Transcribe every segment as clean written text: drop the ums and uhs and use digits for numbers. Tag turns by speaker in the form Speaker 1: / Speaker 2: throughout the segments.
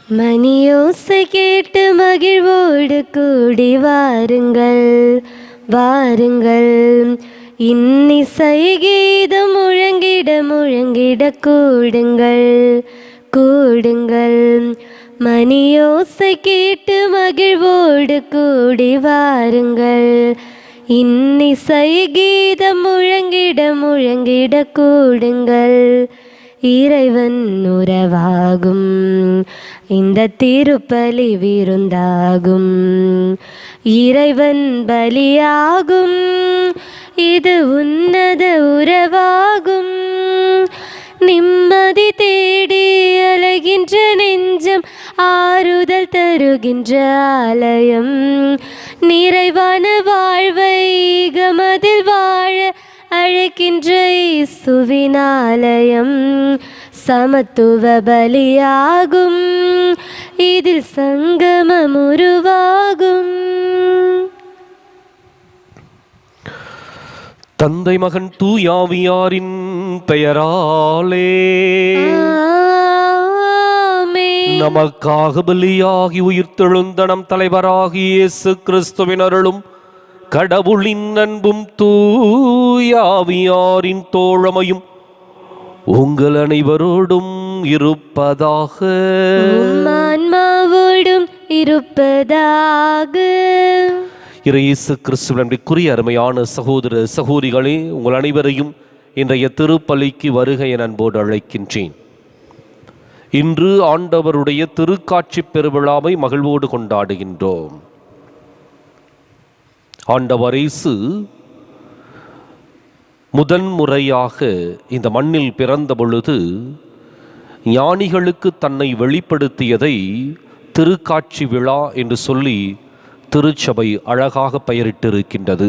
Speaker 1: மணியோசை கேட்டு மகிழ்வோடு கூடி வாருங்கள் வாருங்கள். இன்னிசை கீதம் முழங்கிட முழங்கிட கூடுங்கள் கூடுங்கள். மணியோசை கேட்டு மகிழ்வோடு கூடி வாருங்கள். இன்னிசை கீதம் முழங்கிட முழங்கிட கூடுங்கள். இறைவன் உறவாகும் இந்த திருப்பலி விருந்தாகும். இறைவன் பலியாகும் இது உன்னத உறவாகும். நிம்மதி தேடி அலைகின்ற நெஞ்சம் ஆறுதல் தருகின்ற ஆலயம். நிறைவான வாழ்வை கமதில் வாழ அழைக்கின்ற இயேசுவின் ஆலயம். சமத்துவ பலியாகும் இதில் சங்கமம் உருவாகும்.
Speaker 2: தந்தை மகன் தூயாவியாரின் பெயராலே நமக்காக பலியாகி உயிர்த்தெழுந்த நம் தலைவராகி இயேசு கிறிஸ்துவின் அருளும் கடவுளின் அன்பும் தூயாவியாரின் தோழமையும் உங்கள் அனைவரோடும் இருப்பதாக.
Speaker 1: ஆன்மாவோடும் இருப்பதாக.
Speaker 2: இயேசு கிறிஸ்துவின் அருமையான சகோதர சகோதரிகளே, உங்கள் அனைவரையும் இன்றைய திருப்பலிக்கு வருகை என அன்போடு அழைக்கின்றேன். இன்று ஆண்டவருடைய திருக்காட்சி பெருவிழாவை மகிழ்வோடு கொண்டாடுகின்றோம். ஆண்டவர் இயேசு முதன்முறையாக இந்த மண்ணில் பிறந்த பொழுது ஞானிகளுக்கு தன்னை வெளிப்படுத்தியதை திருக்காட்சி விழா என்று சொல்லி திருச்சபை அழகாக பெயரிட்டிருக்கின்றது.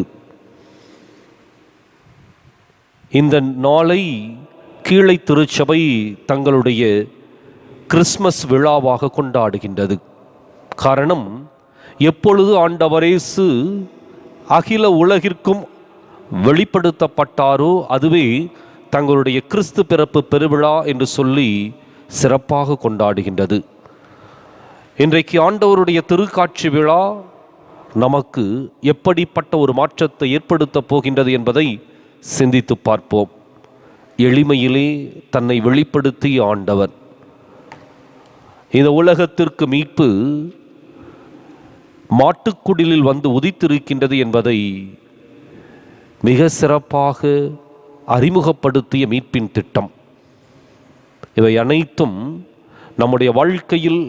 Speaker 2: இந்த நாளை கீழை திருச்சபை தங்களுடைய கிறிஸ்மஸ் விழாவாக கொண்டாடுகின்றது. காரணம், எப்பொழுது ஆண்டவர் இயேசு அகில உலகிற்கும் வெளிப்படுத்தப்பட்டாரோ அதுவே தங்களுடைய கிறிஸ்து பிறப்பு பெருவிழா என்று சொல்லி சிறப்பாக கொண்டாடுகின்றது. இன்றைக்கு ஆண்டவருடைய திருக்காட்சி விழா நமக்கு எப்படிப்பட்ட ஒரு மாற்றத்தை ஏற்படுத்தப் போகின்றது என்பதை சிந்தித்து பார்ப்போம். எளிமையிலே தன்னை வெளிப்படுத்திய ஆண்டவர் இந்த உலகத்திற்கு மீட்பு மாட்டுக்குடிலில் வந்து உதித்திருக்கின்றது என்பதை மிக சிறப்பாக அறிமுகப்படுத்திய மீட்பின் திட்டம். இவை அனைத்தும் நம்முடைய வாழ்க்கையில்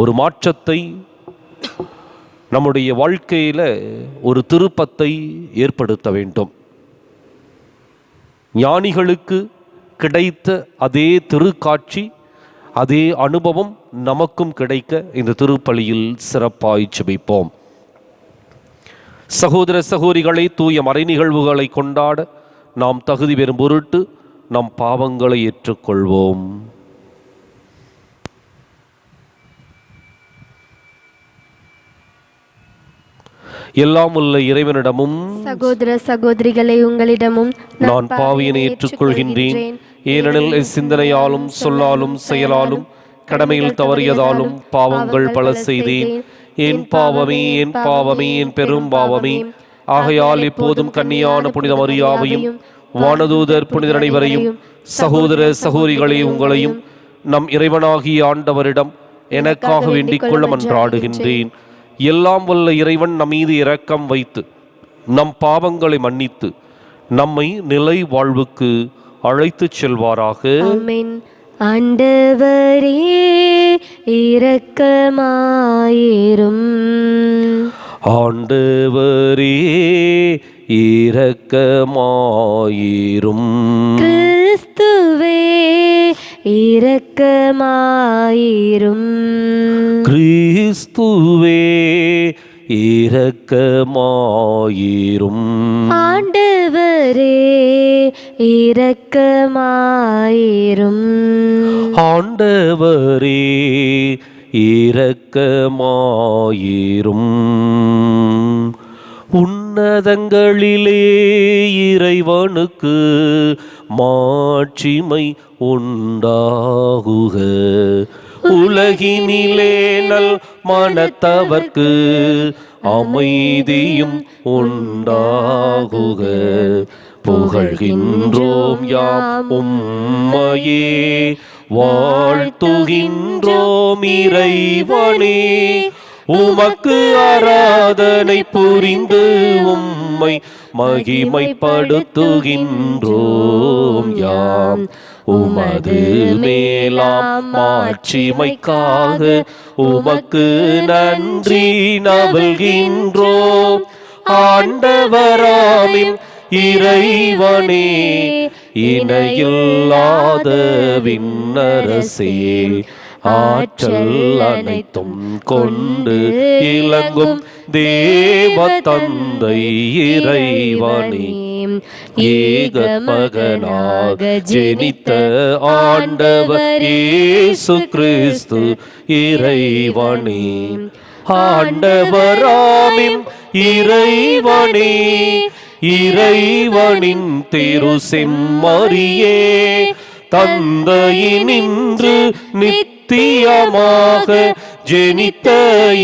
Speaker 2: ஒரு மாற்றத்தை, நம்முடைய வாழ்க்கையில் ஒரு திருப்பத்தை ஏற்படுத்த வேண்டும். ஞானிகளுக்கு கிடைத்த அதே திருக்காட்சி, அதே அனுபவம் நமக்கும் கிடைக்க இந்த திருப்பலியில் சிறப்பாய் ஜெபிப்போம். சகோதர சகோதரிகளை, தூய மறை நிகழ்வுகளை கொண்டாட நாம் தகுதி பெறும் பொருட்டு நம் பாவங்களை ஏற்றுக்கொள்வோம். எல்லாம் உள்ள இறைவனிடமும்
Speaker 1: சகோதர சகோதரிகளை உங்களிடமும்
Speaker 2: நான் பாவியனை ஏற்றுக்கொள்கின்றேன். ஏனெனில் சிந்தனையாலும் சொல்லாலும் செயலாலும் கடமையில் தவறியதாலும் பாவங்கள் பல செய்தேன். என் பாவமே என் பாவமே என் பெரும் பாவமே. ஆகையால் இப்போதும் கன்னியான புனித மரியாவையும் வானதூதர் புனிதர் அனைவரையும் சகோதர சகோதரிகளே உங்களையும் நம் இறைவனாகிய ஆண்டவரிடம் எனக்காக வேண்டிக் கொள்ள மன்றாடுகின்றேன். எல்லாம் வல்ல இறைவன் நம் மீது இரக்கம் வைத்து நம் பாவங்களை மன்னித்து நம்மை நிலை வாழ்வுக்கு அழைத்துச் செல்வாராக.
Speaker 1: ஆமென். ஆண்டவரே இரக்கமாயிரும்.
Speaker 2: ஆண்டவரே இரக்கமாயிரும்.
Speaker 1: கிறிஸ்துவே இரக்கமாயிரும்.
Speaker 2: கிறிஸ்துவே இரக்கமாயிரும்.
Speaker 1: ஆண்டவரே இரக்கமாயிரும்.
Speaker 2: ஆண்டவரே இரக்கமாயிரும். உன்னத உன்னதங்களிலே இறைவனுக்கு மாட்சிமை உண்டாகுக. உலகினிலே நல் மனத்தவர்க்கு அமைதியும் உண்டாகுக. புகழ்கின்றோம் யாம் உம்மையே, வாழ்த்துகின்றோம் இறைவனே. உமக்கு ஆராதனை புரிந்து உம்மை மகிமைப்படுத்துகின்றோம் யாம். உமது மேலாம் மாட்சிமைக்காக உமக்கு நன்றி நல்கின்றோம். ஆண்டவராமின் இறைவனே, இணையில்லாத விண்ணரசே, ஆற்றல் அனைத்தும் கொண்டு இலங்கும் தேவ தந்தை இறைவனே, ஏக மகனாக ஜெனித்த ஆண்டவர் இயேசு கிறிஸ்து இறைவனே. ஆண்டவராமின் இறைவனே, இறைவனின் திரு செம்மறியே, தந்தையினின்று நித்தியமாக ஜெனித்த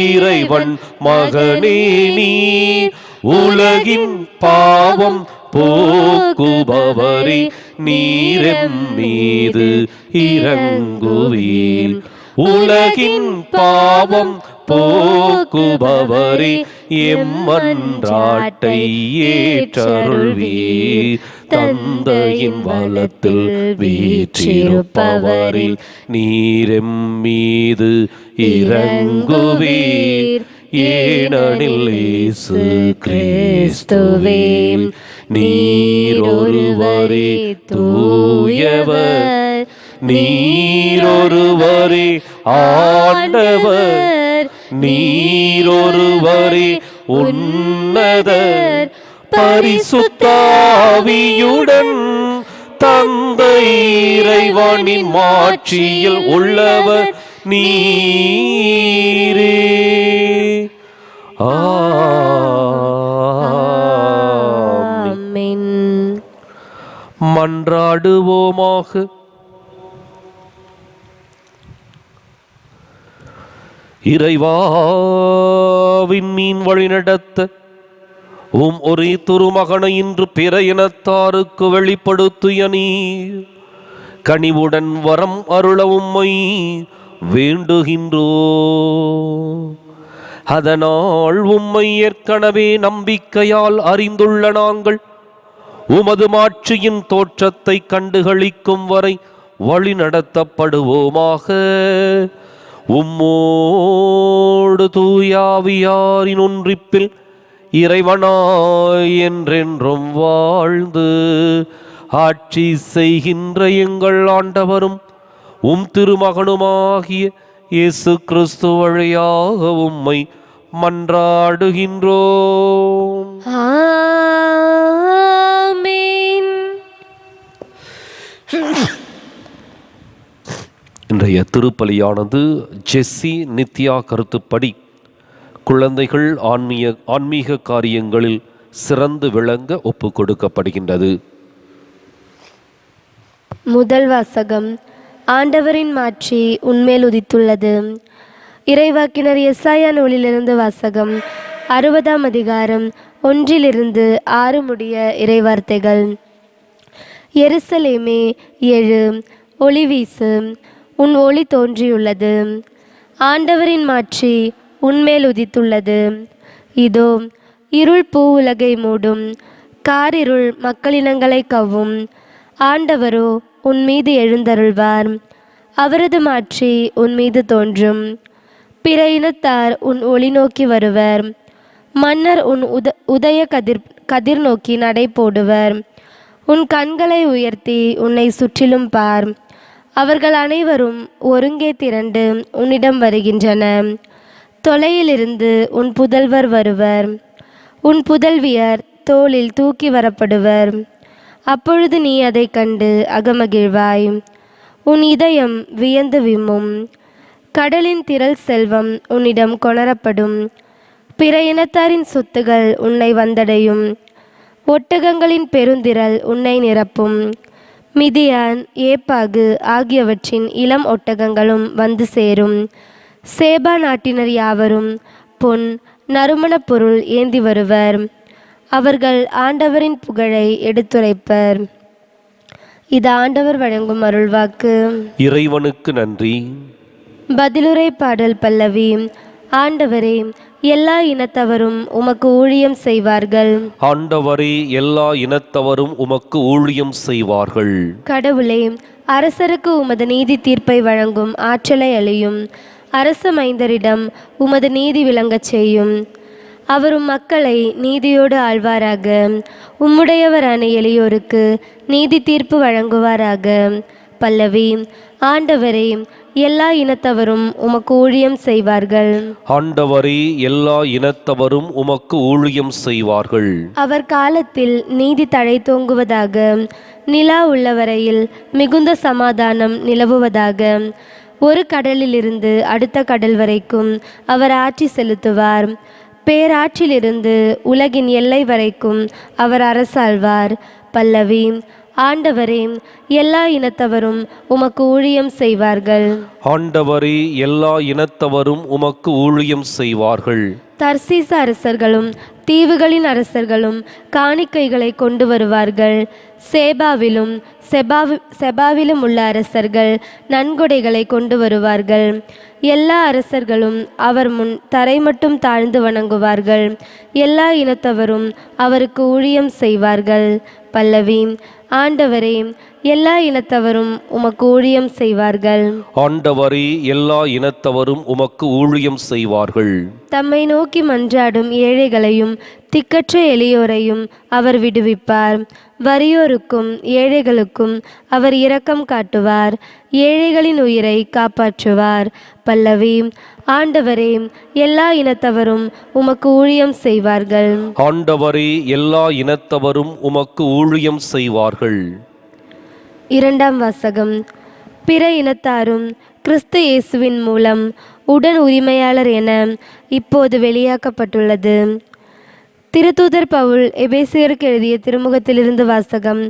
Speaker 2: இறைவன் மகனே நீர். உலகின் பாவம் போக்குபவரே, நீரெம் மீது இரங்குவீர். உலகின் பாவம் போக்குபவரே, எம்மன்றாட்டை ஏற்றருள்வீர். தந்தையின் வலத்தில் வீற்றிருப்பவரே, நீரெம் மீது இரங்குவீர். ஏனெனில் இயேசு கிறிஸ்துவே, நீர் ஒருவரே தூயவர், நீர் ஒருவரே ஆண்டவர், நீர் ஒருவரே உன்னதர். பரிசுத்தாவியுடன் தந்தை இறைவனின் மாட்சியில் உள்ளவர் நீரே.
Speaker 1: ஆமென்.
Speaker 2: மன்றாடுவோமாக. இறைவாவின் மீன் வழிநடத்த உம் ஒரே திருமகனை இன்று பிற இனத்தாருக்கு வெளிப்படுத்திய நீர் கனிவுடன் வரம் அருள உம்மை வேண்டுகின்றோ. அதனால் உம்மை ஏற்கனவே நம்பிக்கையால் அறிந்துள்ள நாங்கள் உமது மாட்சியின் தோற்றத்தை கண்டுகளிக்கும் வரை வழி நடத்தப்படுவோமாக. உம்மோடு தூயாவியாரின் ஒன்றிப்பில் இறைவனாய் என்றென்றும் வாழ்ந்து ஆட்சி செய்கின்ற எங்கள் ஆண்டவரும் உம் திருமகனுமாகிய இயேசு கிறிஸ்து வழியாக உம்மை மன்றாடுகின்றோம்.
Speaker 1: ஆமென்.
Speaker 2: இன்றைய திருப்பலியானது ஜெஸ்ஸி நித்யா கருத்துப்படி குழந்தைகள் ஆன்மீக காரியங்களில் சிறந்து விளங்க ஒப்பு கொடுக்கப்படுகின்றது.
Speaker 1: முதல் வாசகம். ஆண்டவரின் மாட்சி உன்மேல் உதித்துள்ளது. இறைவாக்கினர் எசாயா நூலிலிருந்து வாசகம். 60ஆம் அதிகாரம் 1-6 முடிய இறைவார்த்தைகள். எருசலேமே எழு, ஒளி வீசு, உன் ஒளி தோன்றியுள்ளது. ஆண்டவரின் மாட்சி உன்மேல் உதித்துள்ளது. இதோ இருள் பூ உலகை மூடும், காரிருள் மக்களினங்களை கவ்வும். ஆண்டவரோ உன் மீது எழுந்தருள்வார், அவரது மாட்சி உன் மீது தோன்றும். பிற இனத்தார் உன் ஒளி நோக்கி வருவர், மன்னர் உன் உதய கதிர் நோக்கி நடை போடுவர். உன் கண்களை உயர்த்தி உன்னை சுற்றிலும் பார், அவர்கள் அனைவரும் ஒருங்கே திரண்டு உன்னிடம் வருகின்றன. தொலையிலிருந்து உன் புதல்வர் வருவர், உன் புதல்வியர் தோளில் தூக்கி வரப்படுவர். அப்பொழுது நீ அதை கண்டு அகமகிழ்வாய், உன் இதயம் வியந்து விம்மும். கடலின் திரள் செல்வம் உன்னிடம் கொணரப்படும், பிற இனத்தாரின் சொத்துகள் உன்னை வந்தடையும். ஒட்டகங்களின் பெருந்திரள் உன்னை நிரப்பும். மிதியான், ஏப்பாகு ஆகியவற்றின் இளம் ஒட்டகங்களும் வந்து சேரும். சேபா நாட்டினர் யாவரும் பொன் நறுமணப் பொருள் ஏந்தி வருவர். அவர்கள் ஆண்டவரின் புகழை எடுத்துரைப்பர். இது ஆண்டவர் வழங்கும் அருள்வாக்கு.
Speaker 2: இறைவனுக்கு நன்றி.
Speaker 1: பதிலுரை பாடல் பல்லவி. ஆண்டவரே, எல்லா இனத்தவரும் உமக்கு ஊழியம் செய்வார்கள்.
Speaker 2: ஆண்டவரே, எல்லா இனத்தவரும் உமக்கு ஊழியம் செய்வார்கள்.
Speaker 1: கடவுளே, அரசருக்கு உமது நீதி தீர்ப்பை வழங்கும் ஆற்றலை அளியும். அரச மைந்தரிடம் உமது நீதி விளங்கச் செய்யும். அவரும் மக்களை நீதியோடு ஆழ்வாராக. உம்முடையவரான எளியோருக்கு நீதி தீர்ப்பு வழங்குவாராக. பல்லவி. ஆண்டவரே, எல்லா இனத்தவரும் உமக்கு ஊழியம் செய்வார்கள்.
Speaker 2: ஆண்டவரே, எல்லா இனத்தவரும் உமக்கு ஊழியம் செய்வார்கள்.
Speaker 1: அவர் காலத்தில் நீதி தழைத்தோங்குவதாக. நிலா உள்ள வரையில் மிகுந்த சமாதானம் நிலவுவதாக. ஒரு கடலிலிருந்து அடுத்த கடல் வரைக்கும் அவர் ஆட்சி செலுத்துவார். பேராற்றிலிருந்து உலகின் எல்லை வரைக்கும் அவர் அரசாழ்வார். பல்லவி. ஆண்டவரே, எல்லா இனத்தவரும் உமக்கு ஊழியம் செய்வார்கள்.
Speaker 2: ஆண்டவரே, எல்லா இனத்தவரும் உமக்கு ஊழியம் செய்வார்கள்.
Speaker 1: தர்சீச அரசர்களும் தீவுகளின் அரசர்களும் காணிக்கைகளை கொண்டு வருவார்கள். செபாவிலும் உள்ள அரசர்கள் நன்கொடைகளை கொண்டு வருவார்கள். எல்லா அரசர்களும் அவர் முன் தரை மட்டும் தாழ்ந்து வணங்குவார்கள். எல்லா இனத்தவரும் அவருக்கு ஊழியம் செய்வார்கள். பல்லவி. ஆண்டவரே, எல்லா இனத்தவரும் உமக்கு ஊழியம் செய்வார்கள்.
Speaker 2: ஆண்டவரே, எல்லா இனத்தவரும் உமக்கு ஊழியம் செய்வார்கள்.
Speaker 1: தம்மை நோக்கி மன்றாடும் ஏழைகளையும் திக்கற்ற எளியோரையும் அவர் விடுவிப்பார். வறியோருக்கும் ஏழைகளுக்கும் அவர் இரக்கம் காட்டுவார். ஏழைகளின் உயிரை காப்பாற்றுவார். பல்லவி. ஆண்டவரே, எல்லா இனத்தவரும் உமக்கு ஊழியம் செய்வார்கள்.
Speaker 2: ஆண்டவரே, எல்லா இனத்தவரும் உமக்கு ஊழியம் செய்வார்கள்.
Speaker 1: இரண்டாம் வாசகம். பிற இனத்தாரும் கிறிஸ்து இயேசுவின் மூலம் உடன் உரிமையாளர் என இப்போது வெளியாக்கப்பட்டுள்ளது. திருத்தூதர் பவுல் எபேசியருக்கு எழுதிய திருமுகத்திலிருந்து வாசகம்.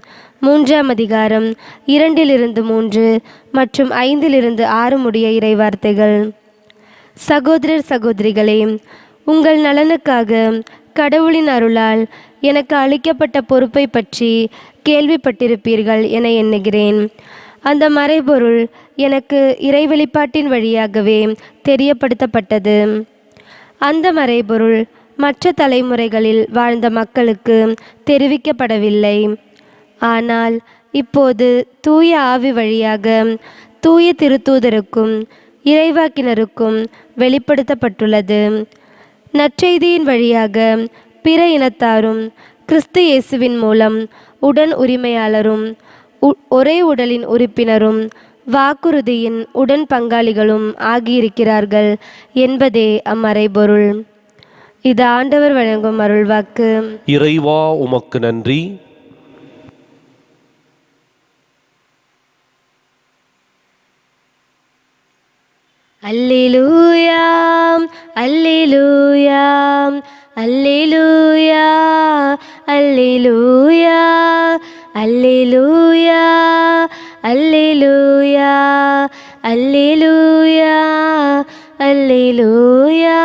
Speaker 1: 3ஆம் அதிகாரம் 2-3 மற்றும் 5-6 முடிய இறைவார்த்தைகள். சகோதரர் சகோதரிகளே, உங்கள் நலனுக்காக கடவுளின் அருளால் எனக்கு அளிக்கப்பட்ட பொறுப்பை பற்றி கேள்விப்பட்டிருப்பீர்கள் என எண்ணுகிறேன். அந்த மறைபொருள் எனக்கு இறை வெளிப்பாட்டின் வழியாகவே தெரியப்படுத்தப்பட்டது. அந்த மறைபொருள் மற்ற தலைமுறைகளில் வாழ்ந்த மக்களுக்கு தெரிவிக்கப்படவில்லை. ஆனால் இப்போது தூய ஆவி வழியாக தூய திருத்தூதருக்கும் இறைவாக்கினருக்கும் வெளிப்படுத்தப்பட்டுள்ளது. நற்செய்தியின் வழியாக பிற இனத்தாரும் கிறிஸ்து இயேசுவின் மூலம் உடன் உரிமையாளரும் ஒரே உடலின் உறுப்பினரும் வாக்குறுதியின் உடன் பங்காளிகளும் ஆகியிருக்கிறார்கள் என்பதே அம்மறைபொருள். இது ஆண்டவர் வழங்கும் அருள்வாக்கு.
Speaker 2: இறைவா, உமக்கு நன்றி.
Speaker 1: அல்லேலூயா, அல்லேலூயா, அல்லேலூயா, அல்லேலூயா, அல்லேலூயா, அல்லேலூயா, அல்லேலூயா, அல்லேலூயா.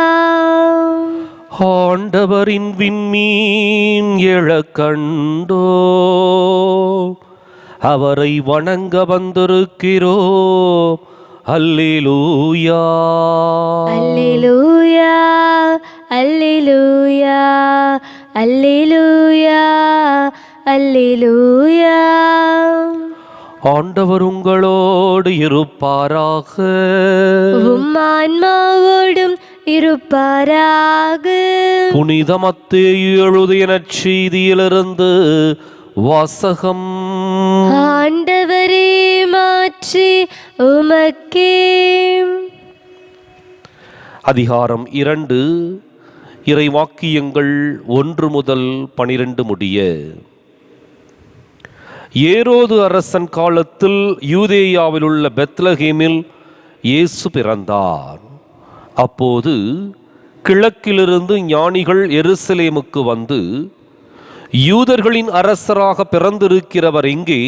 Speaker 2: ஆண்டவரின் விண்மீன் எழக் கண்டோ, அவரை வணங்க வந்திருக்கிறோம். அல்லேலூயா,
Speaker 1: அல்லேலூயா, அல்லேலூயா, அல்லேலூயா, அல்லேலூயா.
Speaker 2: ஆண்டவர் உங்களோடு இருப்பாராக.
Speaker 1: உம் ஆன்மாவோடும் இருப்பாராக.
Speaker 2: புனித மத்தேயு எழுதிய நற்செய்தியிலிருந்து வாசகம்.
Speaker 1: ஆண்டவரே, மாற்றி உமக்கே.
Speaker 2: அதிகாரம் 2, இறைவாக்கியங்கள் 1 முதல் 12 முடிய. ஏரோது அரசன் காலத்தில் யூதேயாவில் உள்ள பெத்லகேமில் இயேசு பிறந்தார். அப்போது கிழக்கிலிருந்து ஞானிகள் எருசலேமுக்கு வந்து, யூதர்களின் அரசராக பிறந்திருக்கிறவர் எங்கே?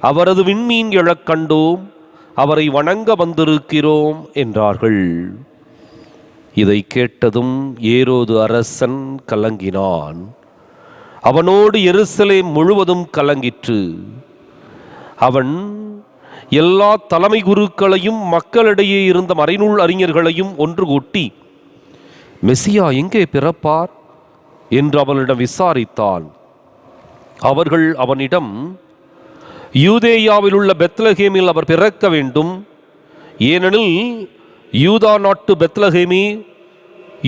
Speaker 2: அவரது விண்மீன் எழக் கண்டோம், அவரை வணங்க வந்திருக்கிறோம் என்றார்கள். இதை கேட்டதும் ஏரோது அரசன் கலங்கினான். அவனோடு எருசலேம் முழுவதும் கலங்கிற்று. அவன் எல்லா தலைமை குருக்களையும் மக்களிடையே இருந்த மறைநூல் அறிஞர்களையும் ஒன்று கூட்டி, மெசியா எங்கே பிறப்பார் என்று அவனிடம் விசாரித்தான். அவர்கள் அவனிடம், யூதேயாவில் உள்ள பெத்லகேமில் அவர் பிறக்க வேண்டும். ஏனெனில் யூதா நாட்டு பெத்லகேமி,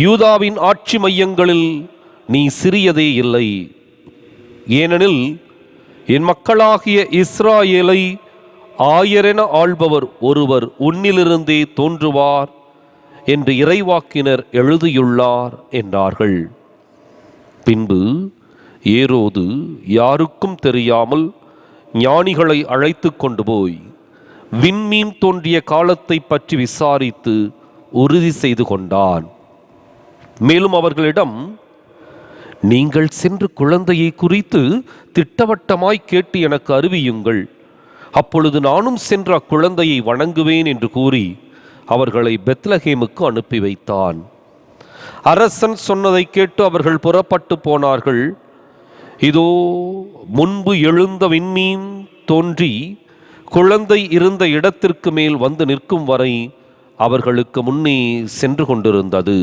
Speaker 2: யூதாவின் ஆட்சி மையங்களில் நீ சிறியதே இல்லை. ஏனெனில் என் மக்களாகிய இஸ்ராயேலை ஆயரென ஆள்பவர் ஒருவர் உன்னிலிருந்தே தோன்றுவார் என்று இறைவாக்கினர் எழுதியுள்ளார் என்றார்கள். பின்பு ஏரோது யாருக்கும் தெரியாமல் ஞானிகளை அழைத்து கொண்டு போய் விண்மீன் தோன்றிய காலத்தை பற்றி விசாரித்து உறுதி செய்து கொண்டான். மேலும் அவர்களிடம், நீங்கள் சென்று குழந்தையை குறித்து திட்டவட்டமாய் கேட்டு எனக்கு அறிவியுங்கள், அப்பொழுது நானும் சென்று அக்குழந்தையை வணங்குவேன் என்று கூறி அவர்களை பெத்லகேமுக்கு அனுப்பி வைத்தான். அரசன் சொன்னதை கேட்டு அவர்கள் புறப்பட்டு போனார்கள். இதோ முன்பு எழுந்த விண்மீன் தோன்றி குழந்தை இருந்த இடத்திற்கு மேல் வந்து நிற்கும் வரை அவர்களுக்கு முன்னே சென்று கொண்டிருந்தது.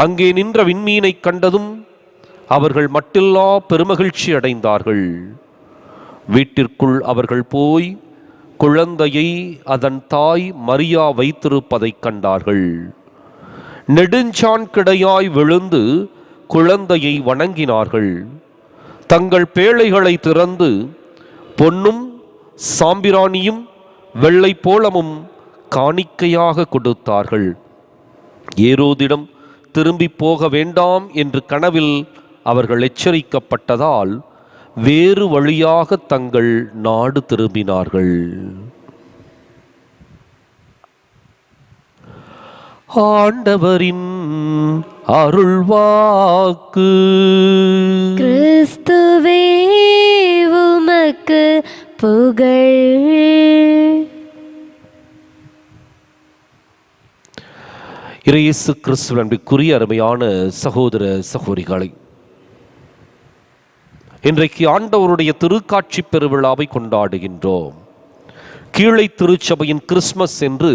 Speaker 2: அங்கே நின்ற விண்மீனை கண்டதும் அவர்கள் மட்டில்லா பெருமகிழ்ச்சி அடைந்தார்கள். வீட்டிற்குள் அவர்கள் போய் குழந்தையை அதன் தாய் மரியா வைத்திருப்பதைக் கண்டார்கள். நெடுஞ்சான் கிடையாய் விழுந்து குழந்தையை வணங்கினார்கள். தங்கள் பேழைகளை திறந்து பொன்னும் சாம்பிராணியும் வெள்ளை போளமும் காணிக்கையாக கொடுத்தார்கள். ஏரோதிடம் திரும்பி போக வேண்டாம் என்று கனவில் அவர்கள் எச்சரிக்கப்பட்டதால் வேறு வழியாக தங்கள் நாடு திரும்பினார்கள். ஆண்டவரின் அருள்வாக்கு.
Speaker 1: கிறிஸ்துவே உமக்கு புகழ்.
Speaker 2: இயேசு கிறிஸ்துவின் அன்பிற்குரிய அருமையான சகோதர சகோதரிகளை, இன்றைக்கு ஆண்டவருடைய திருக்காட்சி பெருவிழாவை கொண்டாடுகின்றோம். கீழை திருச்சபையின் கிறிஸ்மஸ் என்று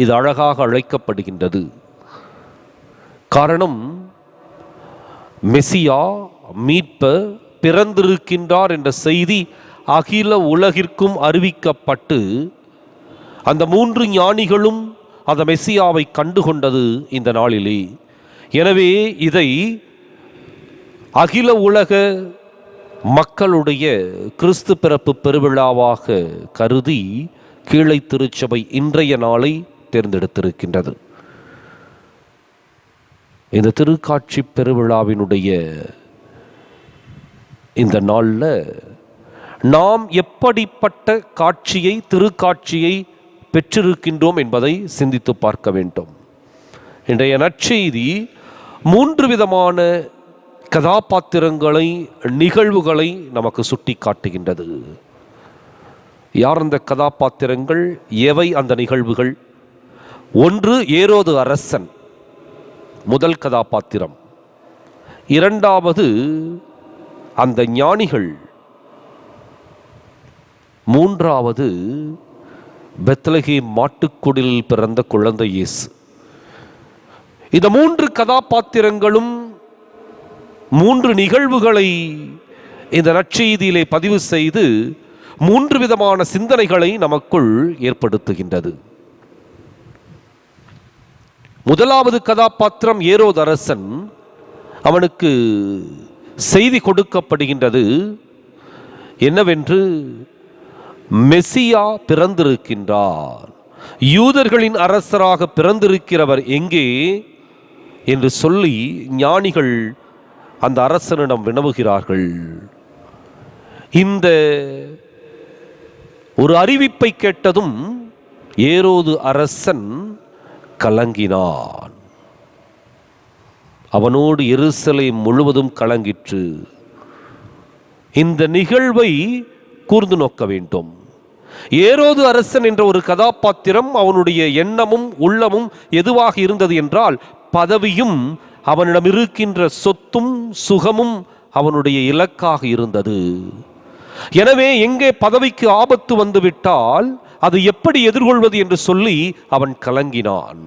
Speaker 2: இது அழகாக அழைக்கப்படுகின்றது. காரணம், மெசியா மீட்பர் பிறந்திருக்கின்றார் என்ற செய்தி அகில உலகிற்கும் அறிவிக்கப்பட்டு அந்த 3 ஞானிகளும் அந்த மெசியாவை கண்டுகொண்டது இந்த நாளிலே. எனவே இதை அகில உலக மக்களுடைய கிறிஸ்து பிறப்பு பெருவிழாவாக கருதி கீழை திருச்சபை இன்றைய நாளை தேர்ந்தெடுத்திருக்கின்றது. இந்த திருக்காட்சி பெருவிழாவினுடைய இந்த நாளில் நாம் எப்படிப்பட்ட காட்சியை, திருக்காட்சியை பெற்றிருக்கின்றோம் என்பதை சிந்தித்து பார்க்க வேண்டும். இன்றைய நற்செய்தி 3 விதமான கதாபாத்திரங்களை, நிகழ்வுகளை நமக்கு சுட்டி காட்டுகின்றது. யார் அந்த கதாபாத்திரங்கள்? எவை அந்த நிகழ்வுகள்? 1, ஏரோது அரசன், முதல் கதாபாத்திரம். 2வது அந்த ஞானிகள். 3வது பெத்லகேம் மாட்டுக்குடிலில் பிறந்த குழந்தை இயேசு. இந்த 3 கதாபாத்திரங்களும் 3 நிகழ்வுகளை இந்த நற்செய்தியிலே பதிவு செய்து 3 விதமான சிந்தனைகளை நமக்குள் ஏற்படுத்துகின்றது. முதலாவது கதாபாத்திரம் ஏரோது அரசன். அவனுக்கு செய்தி கொடுக்கப்படுகின்றது என்னவென்று, மெசியா பிறந்திருக்கின்றார், யூதர்களின் அரசராக பிறந்திருக்கிறவர் எங்கே என்று சொல்லி ஞானிகள் அந்த அரசனிடம் வினவுகிறார்கள். இந்த ஒரு அறிவிப்பை கேட்டதும் ஏரோது அரசன் கலங்கினான். அவனோடு எருசலேம் முழுவதும் கலங்கிற்று. இந்த நிகழ்வை கூர்ந்து நோக்க வேண்டும். ஏரோது அரசன் என்ற ஒரு கதாபாத்திரம், அவனுடைய எண்ணமும் உள்ளமும் எதுவாக இருந்தது என்றால், பதவியும் அவனிடம் இருக்கின்ற சொத்தும் சுகமும் அவனுடைய இலக்காக இருந்தது. எனவே எங்கே பதவிக்கு ஆபத்து வந்துவிட்டால் அது எப்படி எதிர்கொள்வது என்று சொல்லி அவன் கலங்கினான்.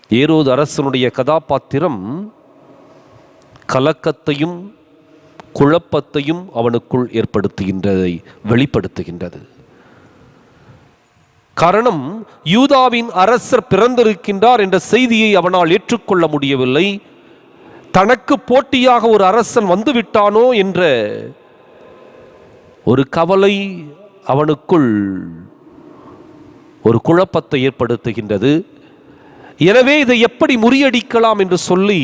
Speaker 2: ஏரோது அரசனுடைய கதாபாத்திரம் கலக்கத்தையும் குழப்பத்தையும் அவனுக்குள் ஏற்படுத்துகின்றதை வெளிப்படுத்துகின்றது. காரணம், யூதாவின் அரசர் பிறந்திருக்கின்றார் என்ற செய்தியை அவனால் ஏற்றுக்கொள்ள முடியவில்லை. தனக்கு போட்டியாக ஒரு அரசன் வந்துவிட்டானோ என்ற ஒரு கவலை அவனுக்குள் ஒரு குழப்பத்தை ஏற்படுத்துகின்றது. எனவே இதை எப்படி முறியடிக்கலாம் என்று சொல்லி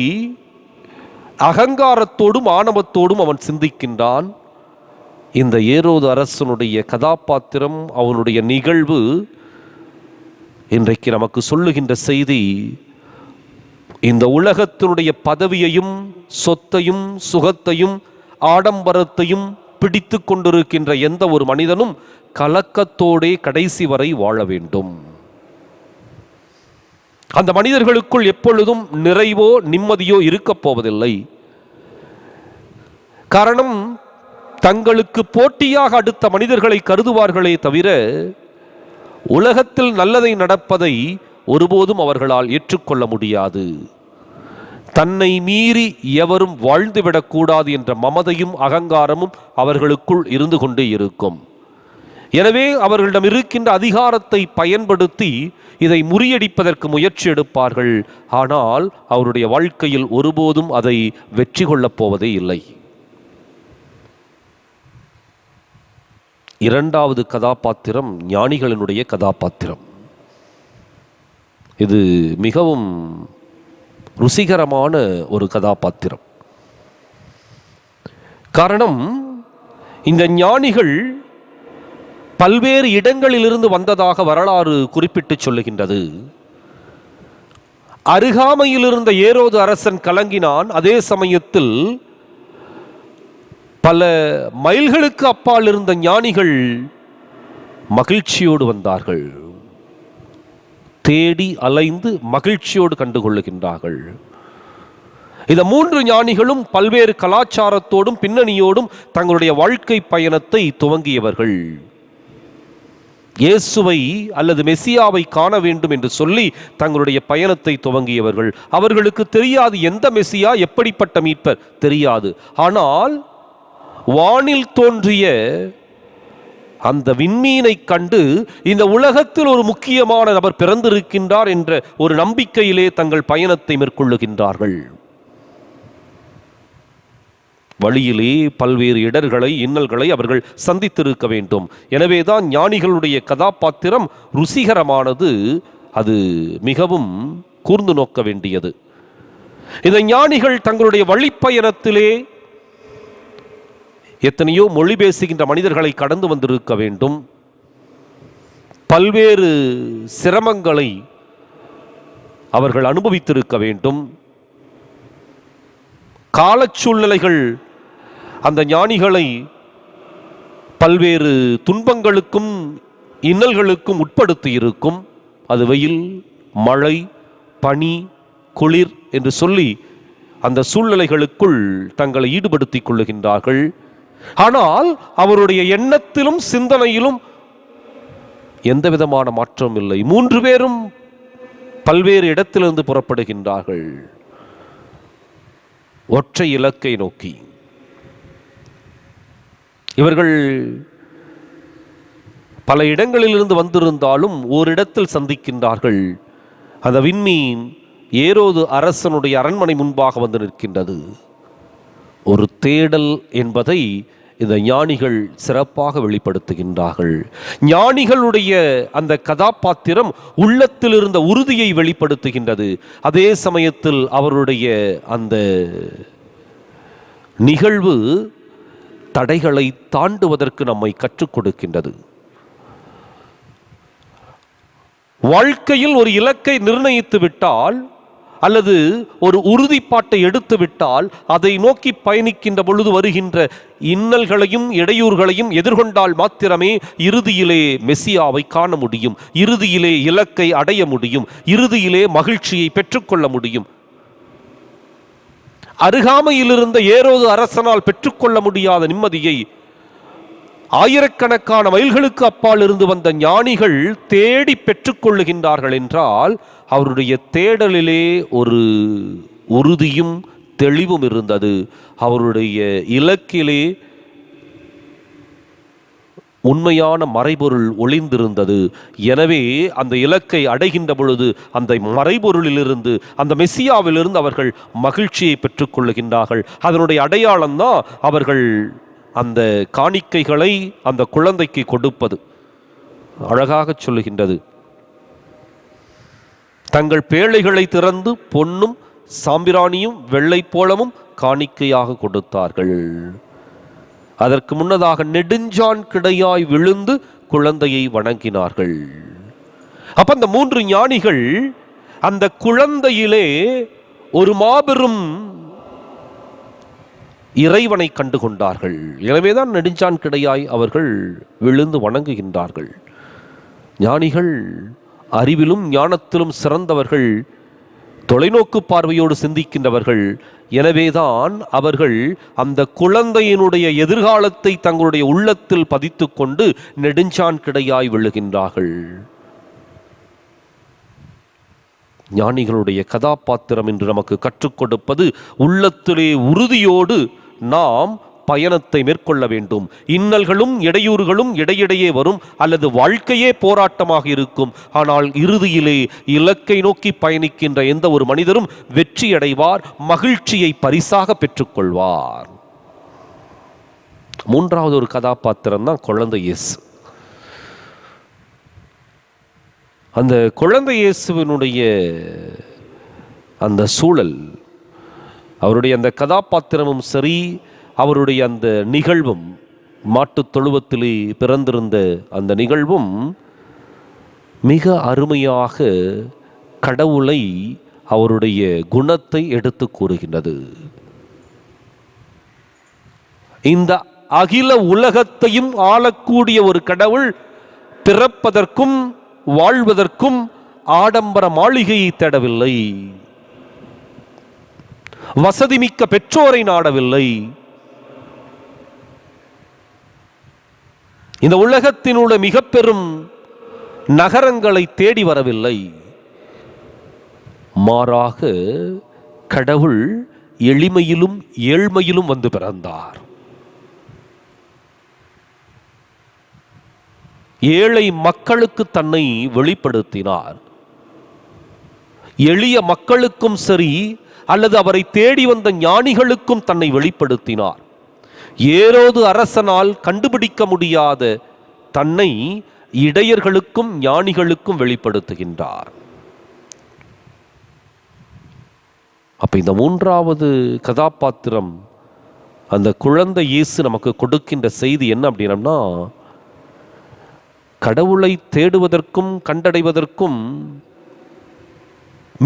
Speaker 2: அகங்காரத்தோடும் ஆணவத்தோடும் அவன் சிந்திக்கின்றான். இந்த ஏரோது அரசனுடைய கதாபாத்திரம், அவனுடைய நிகழ்வு இன்றைக்கு நமக்கு சொல்லுகின்ற செய்தி, இந்த உலகத்தினுடைய பதவியையும் சொத்தையும் சுகத்தையும் ஆடம்பரத்தையும் பிடித்து கொண்டிருக்கின்ற எந்த ஒரு மனிதனும் கலக்கத்தோடே கடைசி வரை வாழ வேண்டும். அந்த மனிதர்களுக்குள் எப்பொழுதும் நிறைவோ நிம்மதியோ இருக்கப் போவதில்லை. காரணம், தங்களுக்கு போட்டியாக அடுத்த மனிதர்களை கருதுவார்களே தவிர உலகத்தில் நல்லதை நடப்பதை ஒருபோதும் அவர்களால் ஏற்றுக்கொள்ள முடியாது. தன்னை மீறி எவரும் வாழ்ந்துவிடக்கூடாது என்ற மமதையும் அகங்காரமும் அவர்களுக்குள் இருந்து கொண்டே இருக்கும். எனவே அவர்களிடம் இருக்கின்ற அதிகாரத்தை பயன்படுத்தி இதை முறியடிப்பதற்கு முயற்சி எடுப்பார்கள். ஆனால் அவருடைய வாழ்க்கையில் ஒருபோதும் அதை வெற்றி கொள்ளப் போவதே இல்லை. இரண்டாவது கதாபாத்திரம் ஞானிகளினுடைய கதாபாத்திரம். இது மிகவும் ருசிகரமான ஒரு கதாபாத்திரம். காரணம், இந்த ஞானிகள் பல்வேறு இடங்களிலிருந்து வந்ததாக வரலாறு குறிப்பிட்டு சொல்லுகின்றது. அருகாமையில் இருந்த ஏரோது அரசன் கலங்கினான். அதே சமயத்தில் பல மைல்களுக்கு அப்பால் இருந்த ஞானிகள் மகிழ்ச்சியோடு வந்தார்கள். தேடி அலைந்து மகிழ்ச்சியோடு கண்டுகொள்ளுகின்றார்கள். இந்த மூன்று ஞானிகளும் பல்வேறு கலாச்சாரத்தோடும் பின்னணியோடும் தங்களுடைய வாழ்க்கை பயணத்தை துவங்கியவர்கள். இயேசுவை அல்லது மெசியாவை காண வேண்டும் என்று சொல்லி தங்களுடைய பயணத்தை துவங்கியவர்கள். அவர்களுக்கு தெரியாது எந்த மெசியா, எப்படிப்பட்ட மீட்பர் தெரியாது. ஆனால் வானில் தோன்றிய அந்த விண்மீனை கண்டு இந்த உலகத்தில் ஒரு முக்கியமான நபர் பிறந்திருக்கின்றார் என்ற ஒரு நம்பிக்கையிலே தங்கள் பயணத்தை மேற்கொள்ளுகின்றார்கள். வழியிலே பல்வேறு இடர்களை இன்னல்களை அவர்கள் சந்தித்திருக்க வேண்டும். எனவேதான் ஞானிகளுடைய கதாபாத்திரம் ருசிகரமானது. அது மிகவும் கூர்ந்து நோக்க வேண்டியது. இந்த ஞானிகள் தங்களுடைய வழிப்பயணத்திலே எத்தனையோ மொழி பேசுகின்ற மனிதர்களை கடந்து வந்திருக்க வேண்டும். பல்வேறு சிரமங்களை அவர்கள் அனுபவித்திருக்க வேண்டும். காலச்சூழ்நிலைகள் அந்த ஞானிகளை பல்வேறு துன்பங்களுக்கும் இன்னல்களுக்கும் உட்படுத்தி இருக்கும். அது வெயில், மழை, பனி, குளிர் என்று சொல்லி அந்த சூழ்நிலைகளுக்குள் தங்களை ஈடுபடுத்திக் கொள்ளுகின்றார்கள். ஆனால் அவருடைய எண்ணத்திலும் சிந்தனையிலும் எந்த விதமான மாற்றம் இல்லை. மூன்று பேரும் பல்வேறு இடத்திலிருந்து புறப்படுகின்றார்கள், ஒற்றை இலக்கை நோக்கி. இவர்கள் பல இடங்களிலிருந்து வந்திருந்தாலும் ஓரிடத்தில் சந்திக்கின்றார்கள். அந்த விண்மீன் ஏரோது அரசனுடைய அரண்மனை முன்பாக வந்து நிற்கின்றது. ஒரு தேடல் என்பதை இந்த ஞானிகள் சிறப்பாக வெளிப்படுத்துகின்றார்கள். ஞானிகளுடைய அந்த கதாபாத்திரம் உள்ளத்தில் இருந்த உறுதியை வெளிப்படுத்துகின்றது. அதே சமயத்தில் அவருடைய அந்த நிகழ்வு தடைகளை தாண்டுவதற்கு நம்மை கற்றுக் கொடுக்கின்றது. வாழ்க்கையில் ஒரு இலக்கை நிர்ணயித்து விட்டால் அல்லது ஒரு உறுதிப்பாட்டை எடுத்துவிட்டால் அதை நோக்கி பயணிக்கின்ற பொழுது வருகின்ற இன்னல்களையும் இடையூறுகளையும் எதிர்கொண்டால் மாத்திரமே இறுதியிலே மெசியாவை காண முடியும், இறுதியிலே இலக்கை அடைய முடியும், இறுதியிலே மகிழ்ச்சியை பெற்றுக்கொள்ள முடியும். அருகாமையில் இருந்த ஏரோது அரசனால் பெற்றுக்கொள்ள முடியாத நிம்மதியை ஆயிரக்கணக்கான மைல்களுக்கு அப்பால் இருந்து வந்த ஞானிகள் தேடி பெற்றுக்கொள்ளுகின்றார்கள் என்றால் அவருடைய தேடலிலே ஒரு உறுதியும் தெளிவும் இருந்தது. அவருடைய இலக்கிலே உண்மையான மறைபொருள் ஒளிந்திருந்தது. எனவே அந்த இலக்கை அடைகின்ற பொழுது அந்த மறைபொருளிலிருந்து, அந்த மெசியாவிலிருந்து அவர்கள் மகிழ்ச்சியை பெற்றுக்கொள்ளுகின்றார்கள். அதனுடைய அடையாளம்தான் அவர்கள் அந்த காணிக்கைகளை அந்த குழந்தைக்கு கொடுப்பது. அழகாக சொல்லுகின்றது, தங்கள் பேழைகளை திறந்து பொன்னும் சாம்பிராணியும் வெள்ளை போலமும் காணிக்கையாக கொடுத்தார்கள். அதற்கு முன்னதாக நெடுஞ்சான் கிடையாய் விழுந்து குழந்தையை வணங்கினார்கள். அப்ப அந்த 3 ஞானிகள் அந்த குழந்தையிலே ஒரு மாபெரும் இறைவனை கண்டு கொண்டார்கள். எனவேதான் நெடுஞ்சான் கிடையாய் அவர்கள் விழுந்து வணங்குகின்றார்கள். ஞானிகள் அறிவிலும் ஞானத்திலும் சிறந்தவர்கள், தொலைநோக்கு பார்வையோடு சிந்திக்கின்றவர்கள். எனவேதான் அவர்கள் அந்த குழந்தையினுடைய எதிர்காலத்தை தங்களுடைய உள்ளத்தில் பதித்து கொண்டு நெடுஞ்சான் கிடையாய் விழுகின்றார்கள். ஞானிகளுடைய கதாபாத்திரம் என்று நமக்கு கற்றுக் கொடுப்பது, உள்ளத்திலே உறுதியோடு நாம் பயணத்தை மேற்கொள்ள வேண்டும். இன்னல்களும் இடையூறுகளும் இடையிடையே வரும், அல்லது வாழ்க்கையே போராட்டமாக இருக்கும். ஆனால் இறுதியிலே இலக்கை நோக்கி பயணிக்கின்ற எந்த ஒரு மனிதரும் வெற்றி அடைவார், மகிழ்ச்சியை பரிசாக பெற்றுக்கொள்வார். 3வது ஒரு கதாபாத்திரம் தான் குழந்தை இயேசு. அந்த குழந்தை இயேசுவினுடைய அந்த சூழல், அவருடைய அந்த கதாபாத்திரமும் சரி, அவருடைய அந்த நிகழ்வும், மாட்டுத் தொழுவத்திலே பிறந்திருந்த அந்த நிகழ்வும் மிக அருமையாக கடவுளை, அவருடைய குணத்தை எடுத்து கூறுகின்றது. இந்த அகில உலகத்தையும் ஆளக்கூடிய ஒரு கடவுள் பிறப்பதற்கும் வாழ்வதற்கும் ஆடம்பர மாளிகையை தேடவில்லை, வசதிமிக்க பெற்றோரை நாடவில்லை. இந்த உலகத்தினுடைய மிக பெரும் நகரங்களை தேடி வரவில்லை. மாறாக கடவுள் எளிமையிலும் ஏழ்மையிலும் வந்து பிறந்தார். ஏழை மக்களுக்கு தன்னை வெளிப்படுத்தினார். எளிய மக்களுக்கும் சரி, அல்லது அவரை தேடி வந்த ஞானிகளுக்கும் தன்னை வெளிப்படுத்தினார். ஏரோது அரசனால் கண்டுபிடிக்க முடியாத தன்னை இடையர்களுக்கும் ஞானிகளுக்கும் வெளிப்படுத்துகின்றார். அப்ப இந்த 3வது கதாபாத்திரம், அந்த குழந்தை இயேசு நமக்கு கொடுக்கின்ற செய்தி என்ன அப்படின்னா, கடவுளை தேடுவதற்கும் கண்டடைவதற்கும்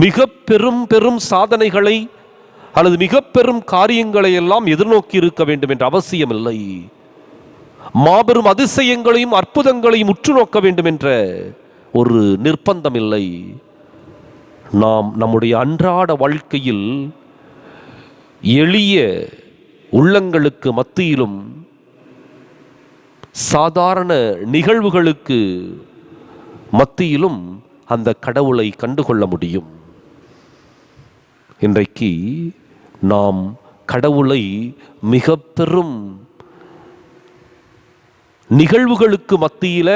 Speaker 2: மிக பெரும் சாதனைகளை அல்லது மிக பெரும் காரியங்களை எல்லாம் எதிர்நோக்கி இருக்க வேண்டும் என்ற அவசியம் இல்லை. மாபெரும் அதிசயங்களையும் அற்புதங்களையும் உற்று நோக்க வேண்டும் என்ற ஒரு நிர்பந்தம் இல்லை. நாம் நம்முடைய அன்றாட வாழ்க்கையில் எளிய உள்ளங்களுக்கு மத்தியிலும் சாதாரண நிகழ்வுகளுக்கு மத்தியிலும் அந்த கடவுளை கண்டுகொள்ள முடியும். இன்றைக்கு நாம் கடவுளை மிக பெரும் நிகழ்வுகளுக்கு மத்தியில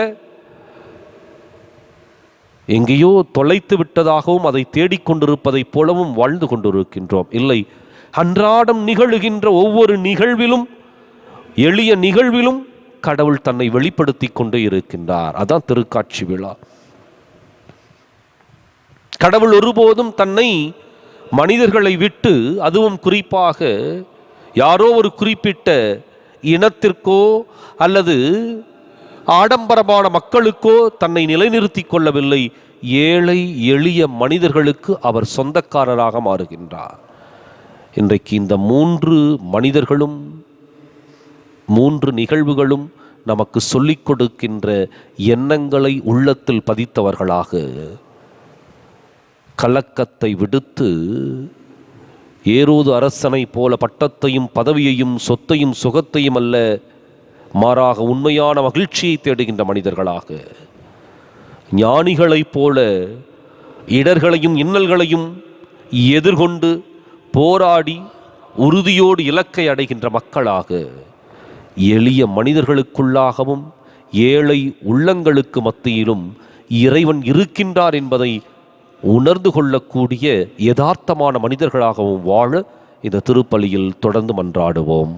Speaker 2: எங்கேயோ தொலைத்து விட்டதாகவும் அதை தேடிக்கொண்டிருப்பதைப் போலவும் வாழ்ந்து கொண்டிருக்கின்றோம். இல்லை, அன்றாடம் நிகழுகின்ற ஒவ்வொரு நிகழ்விலும், எளிய நிகழ்விலும் கடவுள் தன்னை வெளிப்படுத்தி கொண்டே இருக்கின்றார். அதான் திருக்காட்சி விழா. கடவுள் ஒருபோதும் தன்னை மனிதர்களை விட்டு, அதுவும் குறிப்பாக யாரோ ஒரு குறிப்பிட்ட இனத்திற்கோ அல்லது ஆடம்பரமான மக்களுக்கோ தன்னை நிலைநிறுத்தி கொள்ளவில்லை. ஏழை எளிய மனிதர்களுக்கு அவர் சொந்தக்காரராக மாறுகின்றார். இன்றைக்கு இந்த 3 மனிதர்களும் 3 நிகழ்வுகளும் நமக்கு சொல்லிக் கொடுக்கின்ற எண்ணங்களை உள்ளத்தில் பதித்தவர்களாக, கலக்கத்தை விடுத்து ஏரோது அரசனை போல பட்டத்தையும் பதவியையும் சொத்தையும் சுகத்தையும் அல்ல, மாறாக உண்மையான மகிழ்ச்சியை தேடுகின்ற மனிதர்களாக, ஞானிகளைப் போல இடர்களையும் இன்னல்களையும் எதிர்கொண்டு போராடி உறுதியோடு இலக்கை அடைகின்ற மக்களாக, எளிய மனிதர்களுக்குள்ளாகவும் ஏழை உள்ளங்களுக்கு மத்தியிலும் இறைவன் இருக்கின்றார் என்பதை உணர்ந்து கொள்ளக்கூடிய யதார்த்தமான மனிதர்களாகவும் வாழ இந்த திருப்பலியில் தொடர்ந்து மன்றாடுவோம்.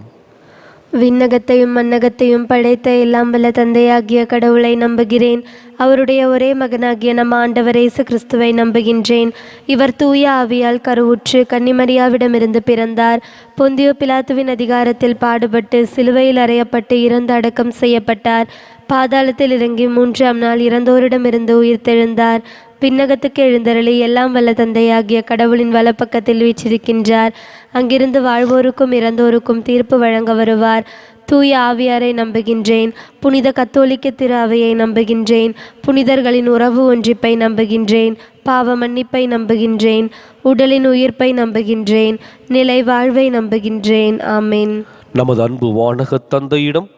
Speaker 1: விண்ணகத்தையும் மண்ணகத்தையும் படைத்த எல்லாம் வல்ல தந்தையாகிய கடவுளை நம்புகிறேன். அவருடைய ஒரே மகனாகிய நம் ஆண்டவர் இயேசு கிறிஸ்துவை நம்புகின்றேன். இவர் தூய ஆவியால் கருவுற்று கன்னிமரியாவிடமிருந்து பிறந்தார். பொந்தியோ பிலாத்துவின் அதிகாரத்தில் பாடுபட்டு சிலுவையில் அறையப்பட்டு இறந்து அடக்கம் செய்யப்பட்டார். பாதாளத்தில் இறங்கி 3ஆம் நாள் இறந்தோரிடமிருந்து உயிர்த்தெழுந்தார். விண்ணகத்துக்கு எழுந்தருளி எல்லாம் வல்ல தந்தையாகிய கடவுளின் வலப்பக்கத்தில் வீற்றிருக்கின்றார். அங்கிருந்து வாழ்வோருக்கும் இறந்தோருக்கும் தீர்ப்பு வழங்க வருவார். தூய ஆவியாரை நம்புகின்றேன். புனித கத்தோலிக்க திரு அவையை நம்புகின்றேன். புனிதர்களின் உறவு ஒன்றிப்பை நம்புகின்றேன். பாவ மன்னிப்பை நம்புகின்றேன். உடலின் உயிர்ப்பை நம்புகின்றேன். நிலை வாழ்வை நம்புகின்றேன். ஆமென்.
Speaker 2: நமது அன்பு வானக தந்தையிடம்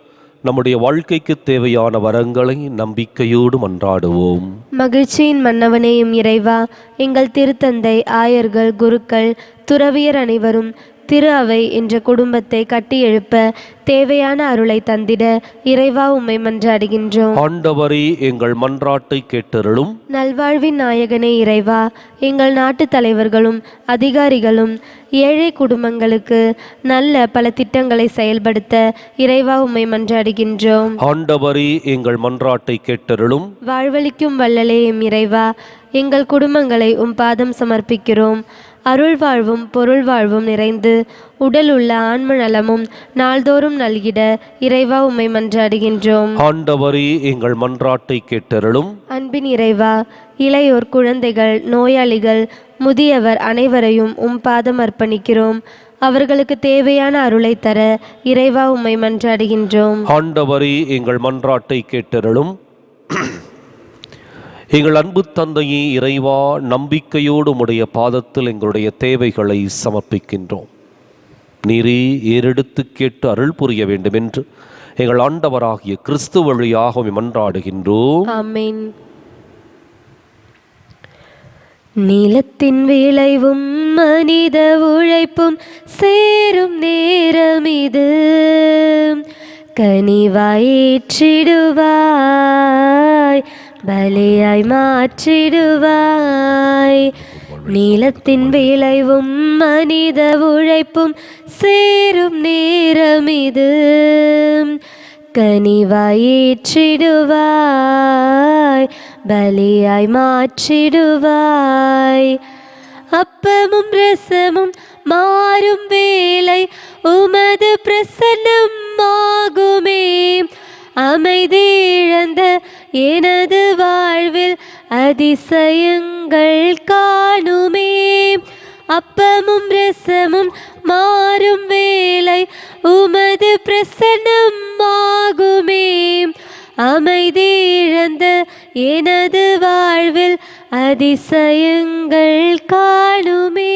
Speaker 2: நம்முடைய வாழ்க்கைக்கு தேவையான வரங்களை நம்பிக்கையோடு மன்றாடுவோம்.
Speaker 1: மகிழ்ச்சியின் மன்னவனேயும் இறைவா, எங்கள் திருத்தந்தை, ஆயர்கள், குருக்கள், துறவியர் அனைவரும் திரு அவை என்ற குடும்பத்தை கட்டி எழுப்ப தேவையான அருளை தந்திட இறைவா உம்மை மன்றாடுகின்றோம்.
Speaker 2: ஆண்டவரே, எங்கள் மன்றாட்டை கேட்டருளும்.
Speaker 1: நல்வாழ்வின் நாயகனே இறைவா, எங்கள் நாட்டு தலைவர்களும் அதிகாரிகளும் ஏழை குடும்பங்களுக்கு நல்ல பல திட்டங்களை செயல்படுத்த இறைவா உம்மை மன்றாடுகின்றோம்.
Speaker 2: ஆண்டவரே, எங்கள் மன்றாட்டை கேட்டருளும்.
Speaker 1: வாழ்வளிக்கும் வள்ளலே எம் இறைவா, எங்கள் குடும்பங்களை உம் பாதம் சமர்ப்பிக்கிறோம். அருள் வாழ்வும் பொருள் வாழ்வும் நிறைந்து உடல் உள்ள ஆன்ம நலமும் நாள்தோறும் நல்கிட இறைவா உம்மை மன்றாடுகின்றோம்.
Speaker 2: ஆண்டவரே, எங்கள் மன்றாட்டை கேட்டருளும்.
Speaker 1: அன்பின் இறைவா, இளையோர், குழந்தைகள், நோயாளிகள், முதியவர் அனைவரையும் உம் பாதம் அர்ப்பணிக்கிறோம். அவர்களுக்கு தேவையான அருளை தர இறைவா உம்மை மன்றாடுகின்றோம்.
Speaker 2: ஆண்டவரே, எங்கள் மன்றாட்டை கேட்டருளும். எங்கள் அன்பு தந்தையே இறைவா, நம்பிக்கையோடு உம்முடைய பாதத்தில் எங்களுடைய தேவைகளை சமர்ப்பிக்கின்றோம். நீரே ஏறெடுத்து கேட்டு அருள் புரிய வேண்டும் என்று எங்கள் ஆண்டவராகிய கிறிஸ்து வழியாக மன்றாடுகின்றோம்.
Speaker 1: ஆமென். நிலத்தின் விளைவும் மனித உழைப்பும் சேரும் நேரம் இது, கனிவாயிற்றிடுவாய், பலியாய் மாற்றிடுவாய். நிலத்தின் விளைவும் மனித உழைப்பும் சேரும் நேரம் இது, கனிவாயிற்றிடுவாய், பலியாய் மாற்றிடுவாய். அப்பமும் ரசமும் மாறும் வேளை உமது பிரசன்னம் ஆகுமே, அமைதி இழந்த எனது வாழ்வில் அதிசயங்கள் காணுமே. அப்பமும் ரசமும் மாறும் வேளை உமது பிரசன்னம் ஆகுமே, அமைதி இழந்த எனது வாழ்வில் அதிசயங்கள் காணுமே.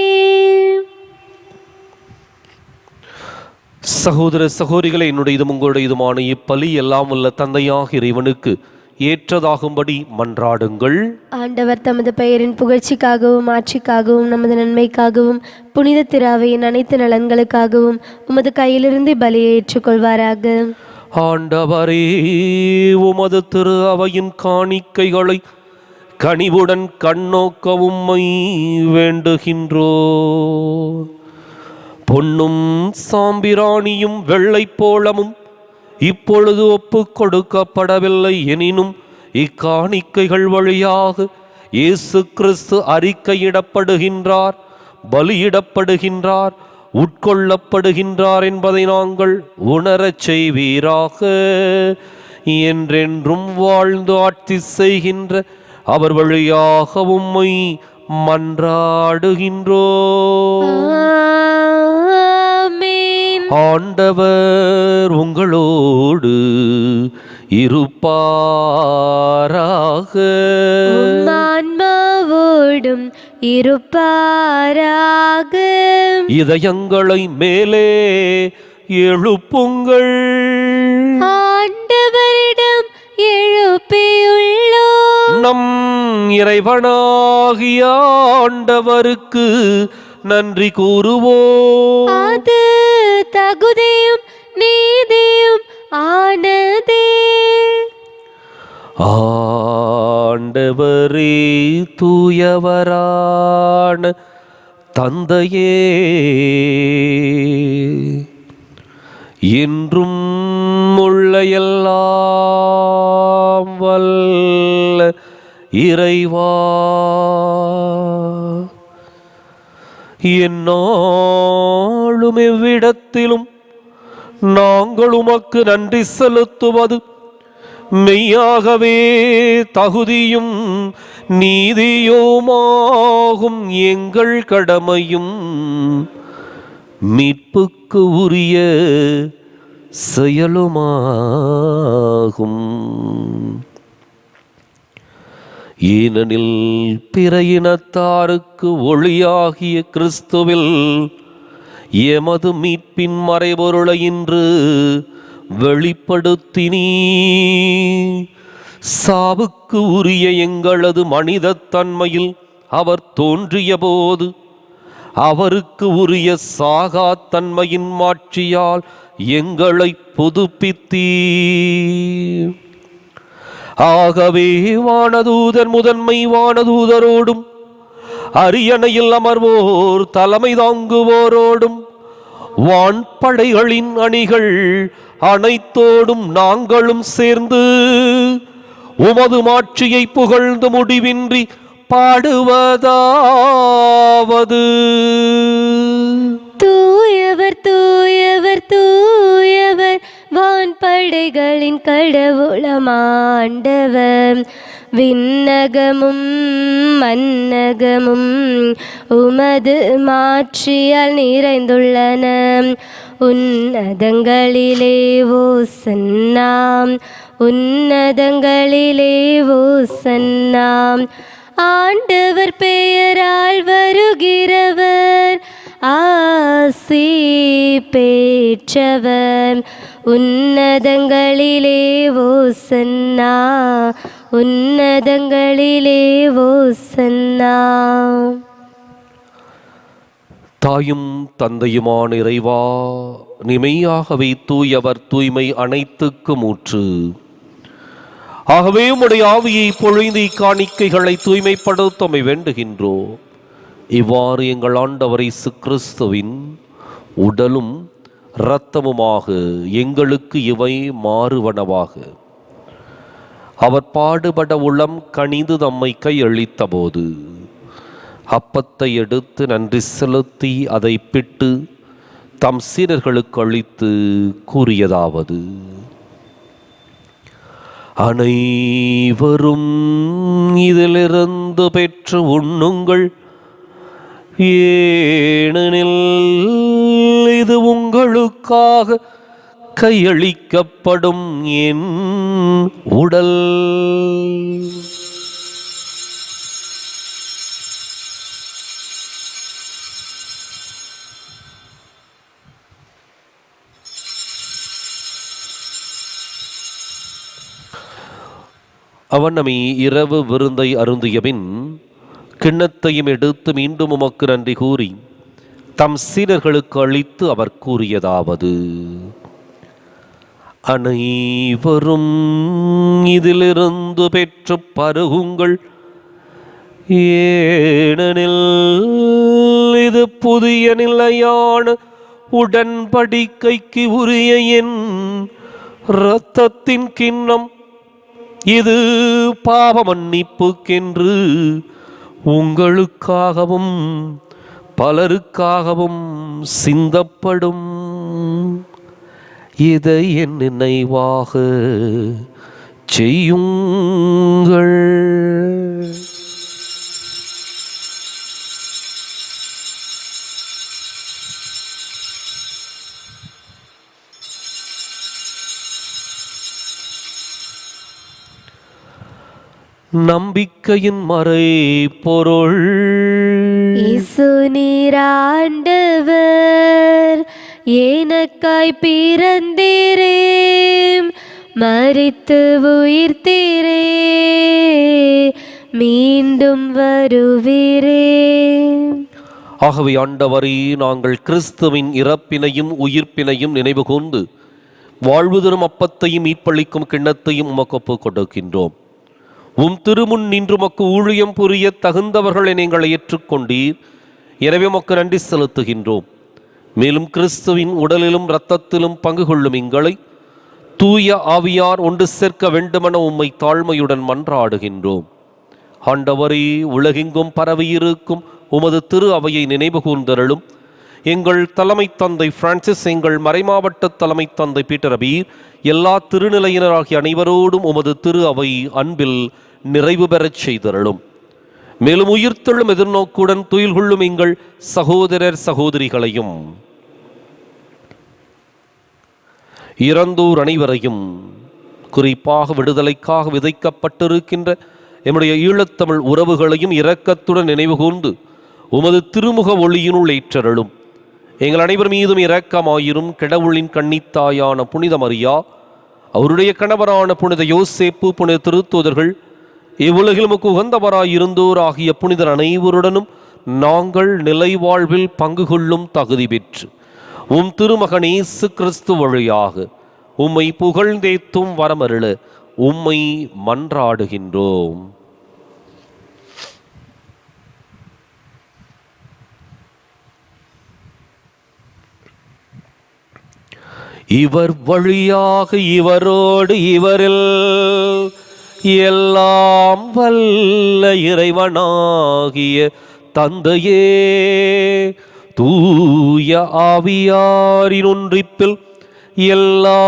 Speaker 2: சகோதர சகோதரிகளை, என்னுடையதும் உங்களுடையதுமான இப்பலி எல்லாம் உள்ள தந்தையாக இறைவனுக்கு ஏற்றதாகும்படி மன்றாடுங்கள்.
Speaker 1: ஆண்டவர் தமது பெயரின் புகழ்ச்சிக்காகவும் ஆட்சிக்காகவும் நமது நன்மைக்காகவும் புனித திரு அவையின் அனைத்து நலன்களுக்காகவும் உமது கையிலிருந்து பலியை ஏற்றுக்கொள்வாராக.
Speaker 2: ஆண்டவரே, உமது திரு அவையின் காணிக்கைகளை கனிவுடன் கண்ணோக்க உம்மை வேண்டுகின்றோ. பொன்னும் சாம்பிராணியும் வெள்ளைப்போளமும் இப்பொழுது ஒப்பு கொடுக்கப்படவில்லை எனினும் இக்காணிக்கைகள் வழியாக இயேசு கிறிஸ்து அறிக்கையிடப்படுகின்றார், பலியிடப்படுகின்றார், உட்கொள்ளப்படுகின்றார் என்பதை நாங்கள் உணரச் செய்வீராக. என்றென்றும் வாழ்ந்து ஆட்சி செய்கின்ற அவர் வழியாக உம்மை மன்றாடுகின்றோம்.
Speaker 1: ஆமென்.
Speaker 2: ஆண்டவர் உங்களோடு இருப்பாராக.
Speaker 1: உம் ஆன்மாவோடும் இருப்பாராக.
Speaker 2: இதயங்களை மேலே எழுப்புங்கள்.
Speaker 1: ஆண்டவரிடம் எழுப்பியுள்ளோம்.
Speaker 2: நம் இறைவனாகிய ஆண்டவருக்கு நன்றி கூறுவோம்.
Speaker 1: அது தகுதியும் நீதியும் ஆனதே.
Speaker 2: ஆண்டவரே தூயவரான தந்தையே, என்றும் உள்ள எல்லாம் வல்ல இறைவா, எந்நாளும் எவ்விடத்திலும் நாங்கள் உமக்கு நன்றி செலுத்துவது மெய்யாகவே தகுதியும் நீதியுமாகும் எங்கள் கடமையும் மீட்புக்கு உரிய செயலுமாகும். ஏனெனில் பிற இனத்தாருக்கு ஒளியாகிய கிறிஸ்துவில் எமது மீட்பின் மறைபொருளை இன்று வெளிப்படுத்தினீ. சாவுக்கு உரிய எங்களது மனித தன்மையில் அவர் தோன்றிய போது அவருக்கு உரிய சாகா தன்மையின் மாட்சியால் எங்களை புதுப்பித்தீ. ஆகவே வானதூதர் முதன்மை வானதூதரோடும் அரியணையில் அமர்வோர் தலைமை தாங்குவோரோடும் வான்படைகளின் அணிகள் அனைத்தோடும் நாங்களும் சேர்ந்து உமது மாட்சியை புகழ்ந்து முடிவின்றி பாடுவதாவது:
Speaker 1: தூயவர் தூயவர் தூயவர், வான்படைகளின் கடவுளமாண்டவர். விண்ணகமும் மன்னகமும் உமது மாட்சியால் நிறைந்துள்ளன. உன்னதங்களிலே ஓசன்னா, உன்னதங்களிலே ஓசன்னா. ஆண்டவர் பெயரால் வருகிறவர் ஆசி பெற்றவர். உன்னதங்களிலே ஓசன்னா, உன்னதங்களிலே ஓசன்னா.
Speaker 2: தாயும் தந்தையுமான இறைவா, நிமையாகவே தூயவர், தூய்மை அனைத்துக்கும் ஊற்று. ஆகவே உம்முடைய ஆவியை பொழிந்து இக்காணிக்கைகளை தூய்மைப்படுத்தமை வேண்டுகின்றோம். இவ்வாறு எங்கள் ஆண்டவர் இயேசு கிறிஸ்துவின் உடலும் இரத்தமுமாக எங்களுக்கு இவை மாறுவனவாக. அவர் பாடுபட உளம் கனிந்து தம்மை கையளித்த போது அப்பத்தை எடுத்து நன்றி செலுத்தி அதை பிட்டு தம் சீடர்களுக்கு அளித்து கூறியதாவது: அனைவரும் இதிலிருந்து பெற்று உண்ணுங்கள், ஏனெனில் இது உங்களுக்காக கையளிக்கப்படும் என் உடல். அவனமே இரவு விருந்தை அருந்தியபின் கிண்ணத்தையும் எடுத்து மீண்டும் உமக்கு நன்றி கூறி தம் சீடர்களுக்கு அளித்து அவர் கூறியதாவது: அனைவரும் இதிலிருந்து பெற்று பருகுங்கள், ஏனெனில் இது புதிய நிலையான உடன்படிக்கைக்கு உரிய என் இரத்தத்தின் கிண்ணம். இது பாவ மன்னிப்புக்கென்று உங்களுக்காகவும் பலருக்காகவும் சிந்தப்படும். இதை என் நினைவாக செய்யுங்கள். நம்பிக்கையின் மறை பொருள்.
Speaker 1: இயேசு நீர் ஆண்டவர், எனக்காய் பிறந்தீரே, மரித்து உயிர்த்தீரே, மீண்டும் வருவீரே.
Speaker 2: ஆகவே ஆண்டவரே, நாங்கள் கிறிஸ்துவின் இறப்பினையும் உயிர்ப்பினையும் நினைவு கூர்ந்து வாழ்வு தரும் அப்பத்தையும் மீட்பளிக்கும் கிண்ணத்தையும் உமக்கு ஒப்புக் கொடுக்கின்றோம். உம் திருமுன் நின்று உமக்கு ஊழியம் புரிய தகுந்தவர்களை நீங்கள் ஏற்றுக்கொண்டீர். எனவே உமக்கு நன்றி செலுத்துகின்றோம். மேலும் கிறிஸ்துவின் உடலிலும் இரத்தத்திலும் பங்கு கொள்ளும் எங்களை தூய ஆவியார் ஒன்று சேர்க்க வேண்டுமென உம்மை தாழ்மையுடன் மன்றாடுகின்றோம். ஆண்டவரே, உலகெங்கும் பரவியிருக்கும் உமது திரு அவையை நினைவு கூர்ந்தருளும். எங்கள் தலைமை தந்தை பிரான்சிஸ், எங்கள் மறைமாவட்ட தலைமை தந்தை பீட்டர் அபீர், எல்லா திருநிலையினராகிய அனைவரோடும் உமது திரு அவை அன்பில் நிறைவு பெறச் செய்தருளும். மேலும் உயிர்த்தெழும் எதிர்நோக்குடன் துயில் கொள்ளும் எங்கள் சகோதரர் சகோதரிகளையும் இறந்தோர் அனைவரையும், குறிப்பாக விடுதலைக்காக விதைக்கப்பட்டிருக்கின்ற எம்முடைய ஈழத்தமிழ் உறவுகளையும் இரக்கத்துடன் நினைவு கூர்ந்து உமது திருமுக ஒளியினுள் ஏற்றருளும். எங்கள் அனைவர் மீதும் இரக்கமாயிரும். கடவுளின் கன்னித்தாயான புனித மரியா, அவருடைய கணவரான புனித யோசேப்பு, புனித திருத்தூதர்கள், இவ்வுலகில் உமக்கு உகந்தவராயிருந்தோர் ஆகிய புனிதர் அனைவருடனும் நாங்கள் நிலை வாழ்வில் பங்கு கொள்ளும் தகுதி பெற்று உம் திருமகன் இயேசு கிறிஸ்து வழியாக உம்மை புகழ்ந்தேத்தும் வரமருள உம்மை மன்றாடுகின்றோம். இவர் வழியாக இவரோடு இவரில் எல்லாம் வல்ல இறைவனாகிய தந்தையே, தூய ஆவியாரின் ஒன்றிப்பில் எல்லா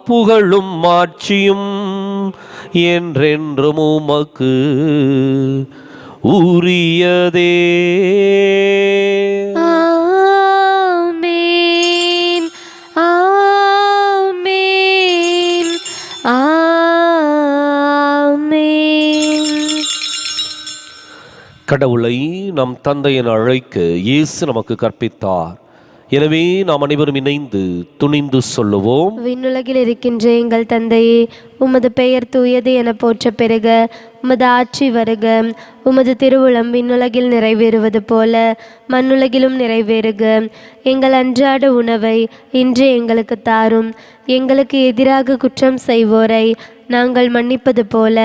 Speaker 2: புகழும் மாட்சியும் என்றென்றும் உமக்கு உரியதே. கடவுளை நம் தந்தை என அழைக்க இயேசு நமக்கு கற்பித்தார். எனவே நாம் அனைவரும் இணைந்து துணிந்து சொல்லுவோம்.
Speaker 1: விண்ணுலகில் இருக்கின்ற எங்கள் தந்தையே, உமது பெயர் தூயது என போற்ற பெறுக. உமது ஆட்சி வருக. உமது திருவுளம் விண்ணுலகில் நிறைவேறுவது போல மண்ணுலகிலும் நிறைவேறுக. எங்கள் அன்றாட உணவை இன்று எங்களுக்கு தாரும். எங்களுக்கு எதிராக குற்றம் செய்வோரை நாங்கள் மன்னிப்பது போல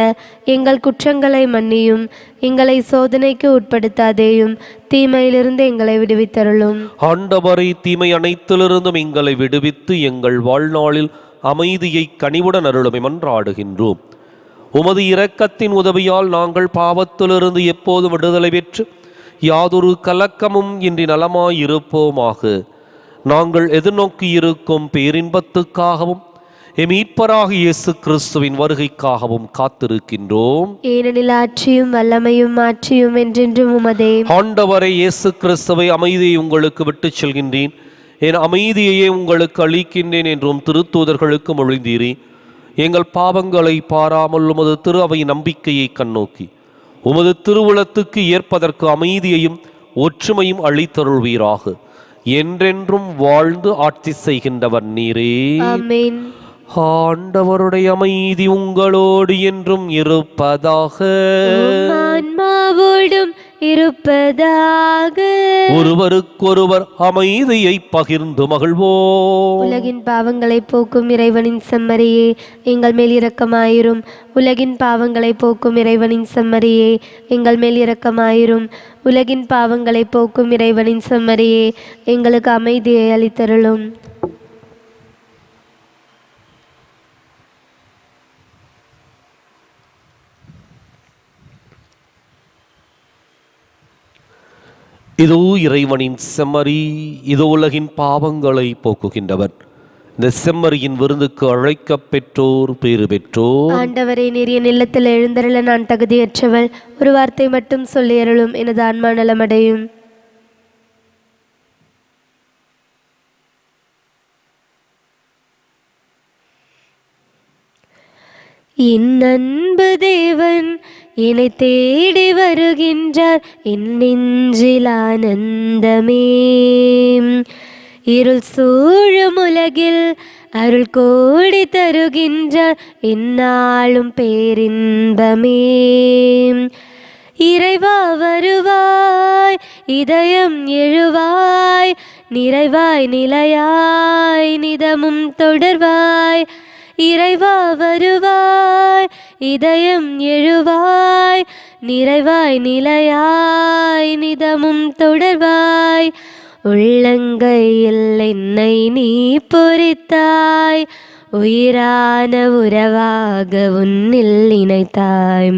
Speaker 1: எங்கள் குற்றங்களை மன்னியும். எங்களை சோதனைக்கு உட்படுத்தாதேயும், தீமையிலிருந்து எங்களை விடுவித்தருளும்.
Speaker 2: ஆண்டவரை, தீமை அனைத்திலிருந்தும் எங்களை விடுவித்து எங்கள் வாழ்நாளில் அமைதியை கனிவுடன் அருளுமை மன்றாடுகின்றோம். உமது இரக்கத்தின் உதவியால் நாங்கள் பாவத்திலிருந்து எப்போதும் விடுதலை பெற்று யாதொரு கலக்கமும் இன்றி நலமாயிருப்போமாக. நாங்கள் எதிர்நோக்கி இருக்கும் பேரின்பத்துக்காகவும் மீட்பராக இயேசு கிறிஸ்துவின் வருகைக்காகவும் காத்திருக்கின்றோம்.
Speaker 1: ஏனெனில் ஆட்சியும் வல்லமையும் மாட்சியும் என்றென்றும் உமதே.
Speaker 2: ஆண்டவரை இயேசு கிறிஸ்துவை, அமைதியை உங்களுக்கு விட்டுச் செல்கின்றேன், என் அமைதியையே உங்களுக்கு அளிக்கின்றேன் என்றும் திருத்தூதர்களுக்கு மொழிந்தீரே. எங்கள் பாவங்களை பாராமல் உமது திரு அவை நம்பிக்கையை கண்ணோக்கி உமது திருவுளத்துக்கு ஏற்பதற்கு அமைதியையும் ஒற்றுமையும் அளித்தருள்வீராக. என்றென்றும் வாழ்ந்து ஆட்சி செய்கின்றவர் நீரே.
Speaker 1: ஆமென்.
Speaker 2: ஆண்டவருடைய அமைதி உங்களோடு என்றும் இருப்பதாக.
Speaker 1: ஆன்மாவோடும் இருப்பதாக.
Speaker 2: ஒருவருக்கொருவர் அமைதியை பகிர்ந்து மகிழ்வோம்.
Speaker 1: உலகின் பாவங்களை போக்கும் இறைவனின் செம்மறியே, எங்கள் மேல் இரக்கமாயிரும். உலகின் பாவங்களை போக்கும் இறைவனின் செம்மறியே, எங்கள் மேல் இரக்கமாயிரும். உலகின் பாவங்களை போக்கும் இறைவனின் செம்மறியே, எங்களுக்கு அமைதியை அளித்தருளும்.
Speaker 2: இதோ இறைவனின் செம்மறி, இதோ உலகின் பாவங்களை போக்குகின்றவர். இந்த செம்மறியின் விருந்துக்கு அழைக்கப் பெற்றோர் பேறு பெற்றோர்.
Speaker 1: ஆண்டவரே, நீர் என் இல்லத்தில் எழுந்தருள நான் தகுதியற்றவள். ஒரு வார்த்தை மட்டும் சொல்லி அருளும், எனது ஆன்மா நலமடையும். என் அன்பு தேவன் என்னை தேடி வருகின்றார் என் நெஞ்சில் ஆனந்தமே. இருள் சூழும் உலகில் அருள் கோடி தருகின்றார் என்னாலும் பேரின்பமே. இறைவா வருவாய், இதயம் எழுவாய், நிறைவாய் நிலையாய் நிதமும் தொடர்வாய். இறைவா வருவாய், இதயம் எழுவாய், நிறைவாய் நிலையாய் நிதமும் தொடர்வாய். உள்ளங்கையில் என்னை நீ பொறித்தாய், உயிரான உறவாக உன்னில் இணைத்தாய்.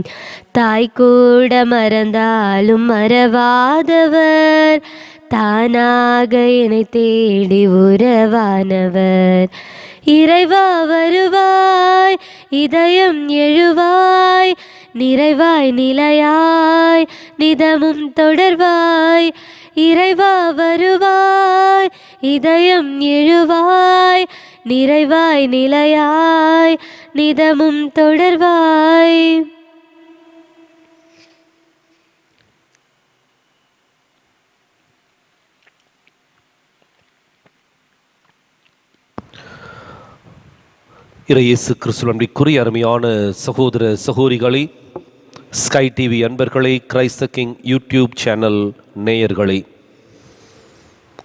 Speaker 1: தாய் கூட மறந்தாலும் மறவாதவர், தானாக என்னை தேடி உறவானவர். இறைவா வருவாய், இதயம் எழுவாய், நிறைவாய் நிலையாய் நிதமும் தொடர்வாய். இறைவா வருவாய், இதயம் எழுவாய், நிறைவாய் நிலையாய் நிதமும் தொடர்வாய்.
Speaker 2: இறையேசு கிறிஸ்துவின் அருமையான சகோதர சகோதரிகளே, ஸ்கை டிவி அன்பர்களே, கிரைஸ்த கிங் யூடியூப் சேனல் நேயர்களே,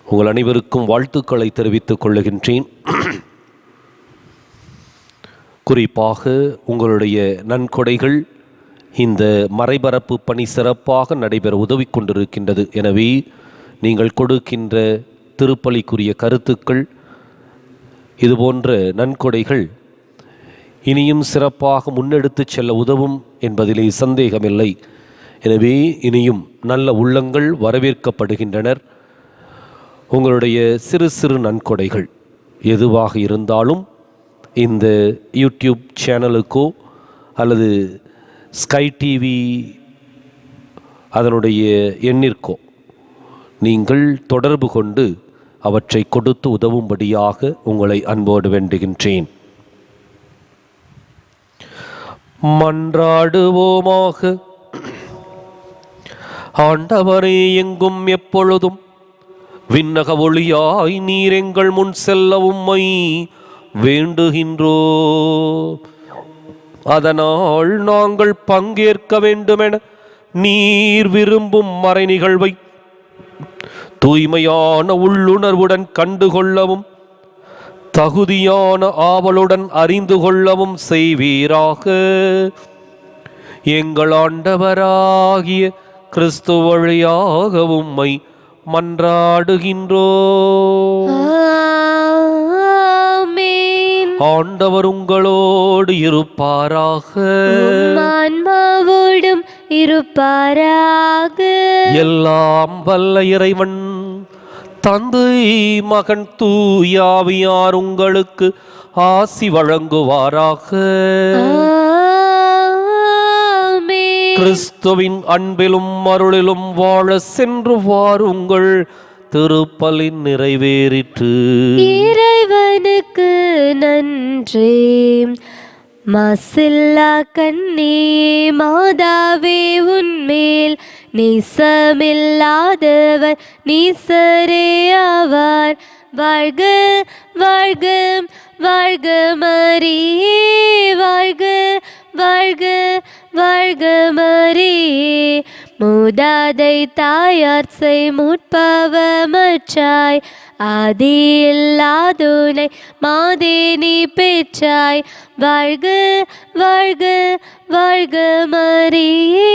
Speaker 2: உங்கள் அனைவருக்கும் வாழ்த்துக்களை தெரிவித்துக் கொள்ளுகின்றேன். குறிப்பாக உங்களுடைய நன்கொடைகள் இந்த மறைபரப்பு பணி சிறப்பாக நடைபெற உதவி கொண்டிருக்கின்றது. எனவே நீங்கள் கொடுக்கின்ற திருப்பலிக்குரிய கருத்துக்கள், இதுபோன்ற நன்கொடைகள் இனியும் சிறப்பாக முன்னெடுத்து செல்ல உதவும் என்பதிலே சந்தேகமில்லை. எனவே இனியும் நல்ல உள்ளங்கள் வரவேற்கப்படுகின்றனர். உங்களுடைய சிறு சிறு நன்கொடைகள் எதுவாக இருந்தாலும் இந்த யூடியூப் சேனலுக்கோ அல்லது ஸ்கை டிவி அதனுடைய எண்ணிற்கோ நீங்கள் தொடர்பு கொண்டு அவற்றை கொடுத்து உதவும்படியாக உங்களை அன்போடு வேண்டுகின்றேன். மன்றாடுவோமாக. ஆண்டவரே, எங்கும் எப்பொழுதும் விண்ணக ஒளியாய் நீர் எங்கள் முன் செல்ல உம்மை வேண்டுகின்றோ. அதனால் நாங்கள் பங்கேற்க வேண்டுமென நீர் விரும்பும் மறை நிகழ்வை தூய்மையான உள்ளுணர்வுடன் கண்டுகொள்ளவும் தகுதியான ஆவலுடன் அறிந்து கொள்ளவும் செய்வீராக. எங்கள் ஆண்டவராகிய கிறிஸ்து வழியாக உம்மை மன்றாடுகின்றோ. ஆண்டவர் உங்களோடு இருப்பாராக.
Speaker 1: ஆன்மாவோடும் இருப்பாராக.
Speaker 2: எல்லாம் வல்ல இறைவன் தந்தை, மகன், தூயாவியார் உங்களுக்கு ஆசி வழங்குவாராக. கிறிஸ்துவின் அன்பிலும் அருளிலும் வாழ சென்று வாருங்கள். திருப்பலி நிறைவேறிற்று.
Speaker 1: இறைவனுக்கு நன்றி. மாசில்லா கண்ணே மாதாவே, உன்மேல் நேசமில்லாதவர் நீசரே ஆவார். வாழ்க வாழ்க வாழ்க மரியே, வாழ்க வாழ்க வாழ்க மரியே. மூதாதை தாயார் செய் முற்பவமற்றாய், ஆதி இல்லாதுனை மாதேனி பெற்றாய். வாழ்க வாழ்க வாழ்க மரியே,